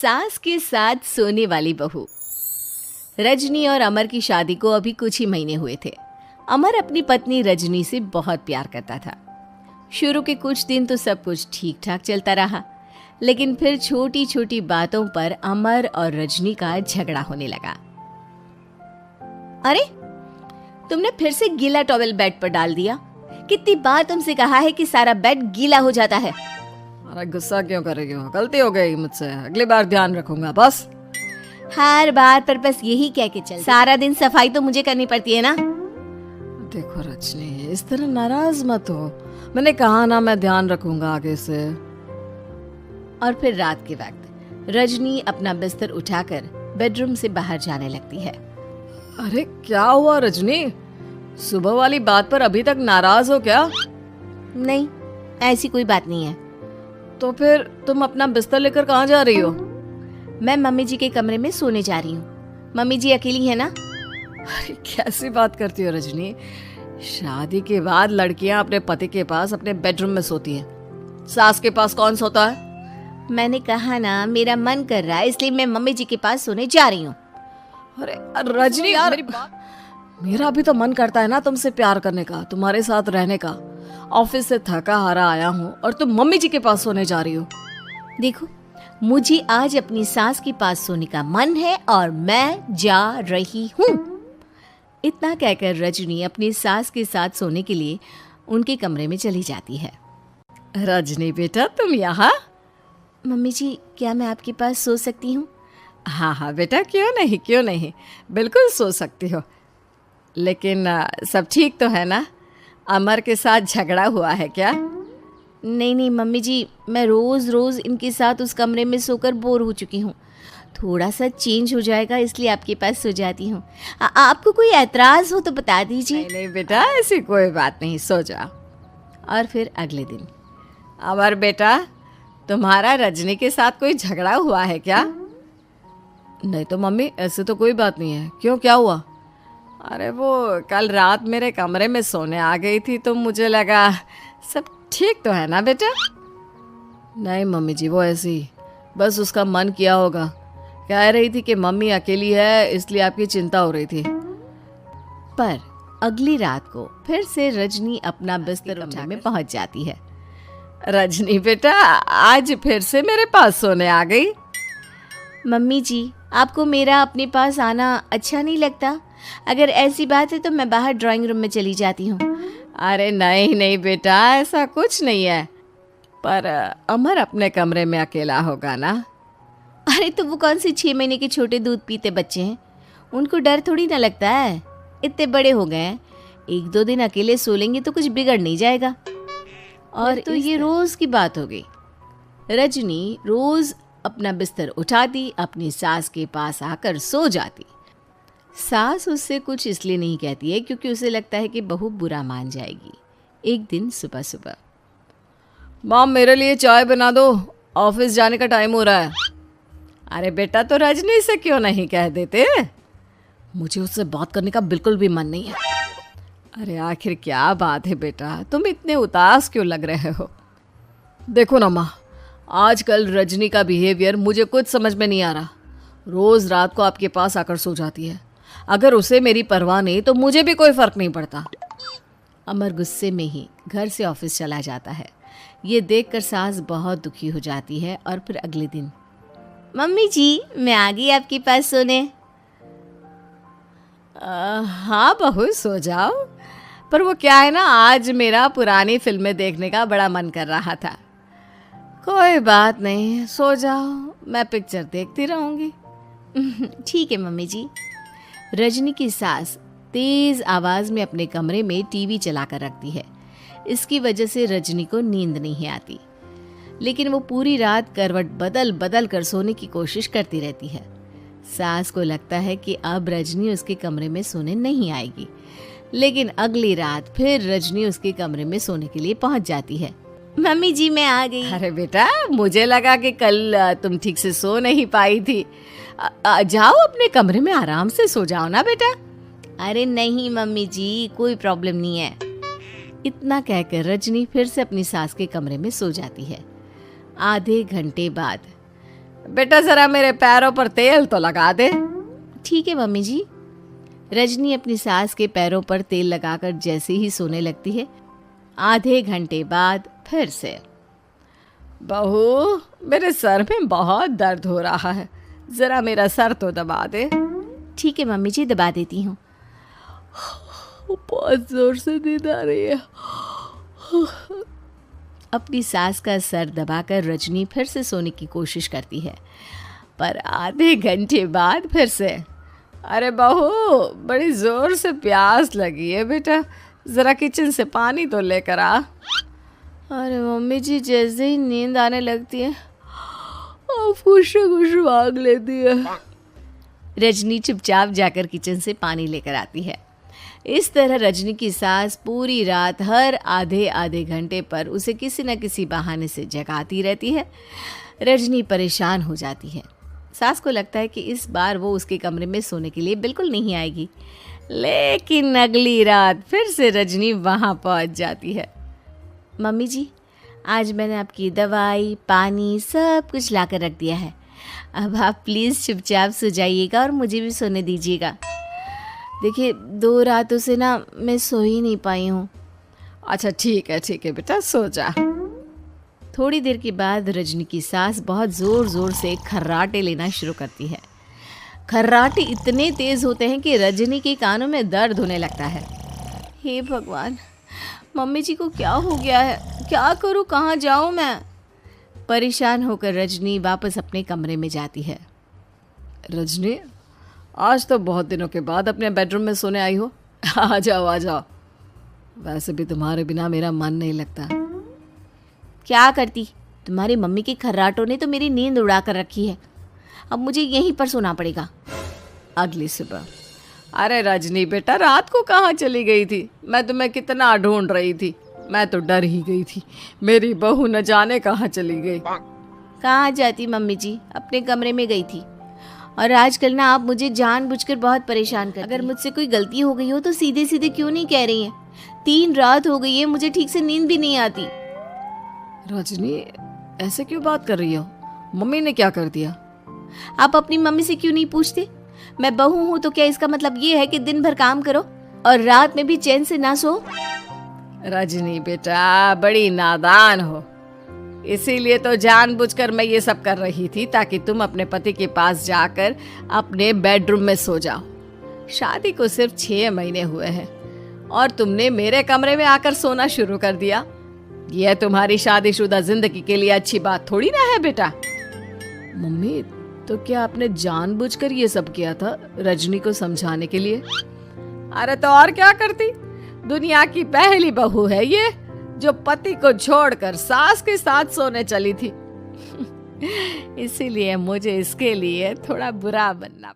सास के साथ सोने वाली बहू। रजनी और अमर की शादी को अभी कुछ ही महीने हुए थे। अमर अपनी पत्नी रजनी से बहुत प्यार करता था। शुरू के कुछ दिन तो सब कुछ ठीक ठाक चलता रहा, लेकिन फिर छोटी छोटी बातों पर अमर और रजनी का झगड़ा होने लगा। अरे, तुमने फिर से गीला टॉवेल बेड पर डाल दिया। कितनी बार तुमसे कहा है कि सारा बेड गीला हो जाता है। अरे गुस्सा क्यों कर रही हो? गलती हो गई मुझसे, अगली बार ध्यान रखूंगा। बस हर बार पर बस यही कह के चल, सारा दिन सफाई तो मुझे करनी पड़ती है ना। देखो रजनी, इस तरह नाराज मत हो। मैंने कहा ना, मैं ध्यान रखूंगा आगे से। और फिर रात के वक्त रजनी अपना बिस्तर उठाकर बेडरूम से बाहर जाने लगती है। अरे क्या हुआ रजनी? सुबह वाली बात पर अभी तक नाराज हो क्या? नहीं, ऐसी कोई बात नहीं है। तो फिर तुम अपना बिस्तर लेकर कहाँ जा रही हो? मैं मम्मी जी के कमरे में सोने जा रही हूँ। मम्मी जी अकेली है ना। अरे कैसी बात करती हो रजनी? शादी के बाद लड़कियां अपने पति के पास अपने बेडरूम में सोती हैं। सास के पास कौन सोता है? मैंने कहा ना, मेरा मन कर रहा है, इसलिए मैं मम्मी जी के पास सोने जा रही हूँ। अरे रजनी यार, मेरा भी तो मन करता है ना तुमसे प्यार करने का, तुम्हारे साथ रहने का। ऑफिस से थका हारा आया हूँ और तुम मम्मी जी के पास सोने जा रही हो। देखो, मुझे आज अपनी सास के पास सोने का मन है और मैं जा रही हूँ। इतना कहकर रजनी अपनी सास के साथ सोने के लिए उनके कमरे में चली जाती है। रजनी बेटा, तुम यहाँ? मम्मी जी, क्या मैं आपके पास सो सकती हूँ? हाँ हाँ बेटा, क्यों नहीं, क्यों नहीं, बिल्कुल सो सकती हो। लेकिन सब ठीक तो है ना? अमर के साथ झगड़ा हुआ है क्या? नहीं नहीं मम्मी जी, मैं रोज़ रोज़ इनके साथ उस कमरे में सोकर बोर हो चुकी हूँ। थोड़ा सा चेंज हो जाएगा, इसलिए आपके पास सो जाती हूँ। आपको कोई एतराज़ हो तो बता दीजिए। नहीं नहीं बेटा, ऐसी कोई बात नहीं, सो जाओ। और फिर अगले दिन। अमर बेटा, तुम्हारा रजनी के साथ कोई झगड़ा हुआ है क्या? नहीं तो मम्मी, ऐसे तो कोई बात नहीं है। क्यों, क्या हुआ? अरे वो कल रात मेरे कमरे में सोने आ गई थी, तो मुझे लगा सब ठीक तो है ना बेटा? नहीं मम्मी जी, वो ऐसी बस उसका मन किया होगा। कह रही थी कि मम्मी अकेली है, इसलिए आपकी चिंता हो रही थी। पर अगली रात को फिर से रजनी अपना बिस्तर कमरे में पहुंच जाती है। रजनी बेटा, आज फिर से मेरे पास सोने आ गई। मम्मी जी, आपको मेरा अपने पास आना अच्छा नहीं लगता? अगर ऐसी बात है तो मैं बाहर ड्राइंग रूम में चली जाती हूँ। अरे नहीं नहीं बेटा, ऐसा कुछ नहीं है। पर अमर अपने कमरे में अकेला होगा ना? अरे तो वो कौन से 6 महीने के छोटे दूध पीते बच्चे हैं, उनको डर थोड़ी ना लगता है। इतने बड़े हो गए हैं, 1-2 दिन अकेले सो लेंगे तो कुछ बिगड़ नहीं जाएगा। और तो ये रोज की बात हो गई। रजनी रोज अपना बिस्तर उठाती, अपनी सास के पास आकर सो जाती। सास उससे कुछ इसलिए नहीं कहती है क्योंकि उसे लगता है कि बहू बुरा मान जाएगी। एक दिन सुबह सुबह, मॉम मेरे लिए चाय बना दो, ऑफिस जाने का टाइम हो रहा है। अरे बेटा, तो रजनी से क्यों नहीं कह देते? मुझे उससे बात करने का बिल्कुल भी मन नहीं है। अरे आखिर क्या बात है बेटा, तुम इतने उदास क्यों लग रहे हो? देखो ना माँ, आजकल रजनी का बिहेवियर मुझे कुछ समझ में नहीं आ रहा। रोज रात को आपके पास आकर सो जाती है। अगर उसे मेरी परवाह नहीं तो मुझे भी कोई फर्क नहीं पड़ता। अमर गुस्से में ही घर से ऑफिस चला जाता है। ये देखकर सास बहुत दुखी हो जाती है। और फिर अगले दिन, मम्मी जी, मैं आ गई आपके पास सोने। हाँ बहू, सो जाओ। पर वो क्या है ना, आज मेरा पुरानी फिल्में देखने का बड़ा मन कर रहा था। कोई बात नहीं, सो जाओ, मैं पिक्चर देखती रहूंगी। ठीक है मम्मी जी। रजनी की सास तेज आवाज में अपने कमरे में टीवी चलाकर रखती है। इसकी वजह से रजनी को नींद नहीं आती, लेकिन वो पूरी रात करवट बदल बदल कर सोने की कोशिश करती रहती है। सास को लगता है कि अब रजनी उसके कमरे में सोने नहीं आएगी, लेकिन अगली रात फिर रजनी उसके कमरे में सोने के लिए पहुंच जाती है। मम्मी जी, मैं आ गई। अरे बेटा, मुझे लगा कि कल तुम ठीक से सो नहीं पाई थी। जाओ अपने कमरे में आराम से सो जाओ ना बेटा। अरे नहीं मम्मी जी, कोई प्रॉब्लम नहीं है। इतना कहकर रजनी फिर से अपनी सास के कमरे में सो जाती है। आधे घंटे बाद बेटा जरा मेरे पैरों पर तेल तो लगा दे। ठीक है मम्मी जी। रजनी अपनी सास के पैरों पर तेल लगाकर जैसे ही सोने लगती है, आधे घंटे बाद फिर से, बहू मेरे सर में बहुत दर्द हो रहा है, जरा मेरा सर तो दबा दे। ठीक है मम्मी जी, दबा देती हूँ। बहुत जोर से नींद आ रही है। अपनी सास का सर दबाकर रजनी फिर से सोने की कोशिश करती है, पर आधे घंटे बाद फिर से, अरे बहू बड़ी जोर से प्यास लगी है बेटा, जरा किचन से पानी तो लेकर आ। अरे मम्मी जी, जैसे ही नींद आने लगती है खुश खुश भाग लेती है। रजनी चुपचाप जाकर किचन से पानी लेकर आती है। इस तरह रजनी की सास पूरी रात हर आधे आधे घंटे पर उसे किसी न किसी बहाने से जगाती रहती है। रजनी परेशान हो जाती है। सास को लगता है कि इस बार वो उसके कमरे में सोने के लिए बिल्कुल नहीं आएगी, लेकिन अगली रात फिर से रजनी वहाँ पहुँच जाती है। मम्मी जी, आज मैंने आपकी दवाई, पानी सब कुछ ला कर रख दिया है। अब आप प्लीज़ चुपचाप सो जाइएगा और मुझे भी सोने दीजिएगा। देखिए 2 रातों से ना मैं सो ही नहीं पाई हूँ। अच्छा ठीक है बेटा, सो जा। थोड़ी देर के बाद रजनी की सास बहुत ज़ोर ज़ोर से खर्राटे लेना शुरू करती है। खर्राटे इतने तेज़ होते हैं कि रजनी के कानों में दर्द होने लगता है। हे भगवान, मम्मी जी को क्या हो गया है? क्या करूँ, कहाँ जाऊँ मैं? परेशान होकर रजनी वापस अपने कमरे में जाती है। रजनी, आज तो बहुत दिनों के बाद अपने बेडरूम में सोने आई हो। आ जाओ। वैसे भी तुम्हारे बिना मेरा मन नहीं लगता। क्या करती, तुम्हारी मम्मी के खर्राटों ने तो मेरी नींद उड़ा कर रखी है। अब मुझे यहीं पर सोना पड़ेगा। अगली सुबह। अरे रजनी बेटा, रात को कहाँ चली गई थी? मैं तुम्हें कितना ढूंढ रही थी, मैं तो डर ही गई थी। मेरी बहू न जाने कहाँ चली गई। कहाँ जाती मम्मी जी, अपने कमरे में गई थी। और आजकल ना आप मुझे जानबूझकर बहुत परेशान कर। अगर मुझसे कोई गलती हो गई हो तो सीधे सीधे क्यों नहीं कह रही हैं? 3 रात हो गई है, मुझे ठीक से नींद भी नहीं आती। रजनी, ऐसे क्यों बात कर रही हो? मम्मी ने क्या कर दिया? आप अपनी मम्मी से क्यों नहीं पूछते? मैं बहू हूँ तो क्या इसका मतलब ये है कि दिन भर काम करो और रात में भी चैन से ना सो? रजनी बेटा, बड़ी नादान हो, इसीलिए तो जानबूझकर मैं ये सब कर रही थी ताकि तुम अपने पति के पास जाकर अपने बेडरूम में सो जाओ। शादी को सिर्फ 6 महीने हुए हैं और तुमने मेरे कमरे में आकर सोना शुरू कर दिया। यह तुम्हारी शादीशुदा जिंदगी के लिए अच्छी बात थोड़ी ना है बेटा। मम्मी, तो क्या आपने जानबूझकर ये सब किया था रजनी को समझाने के लिए? अरे तो और क्या करती, दुनिया की पहली बहू है ये जो पति को छोड़कर सास के साथ सोने चली थी। इसीलिए मुझे इसके लिए थोड़ा बुरा बनना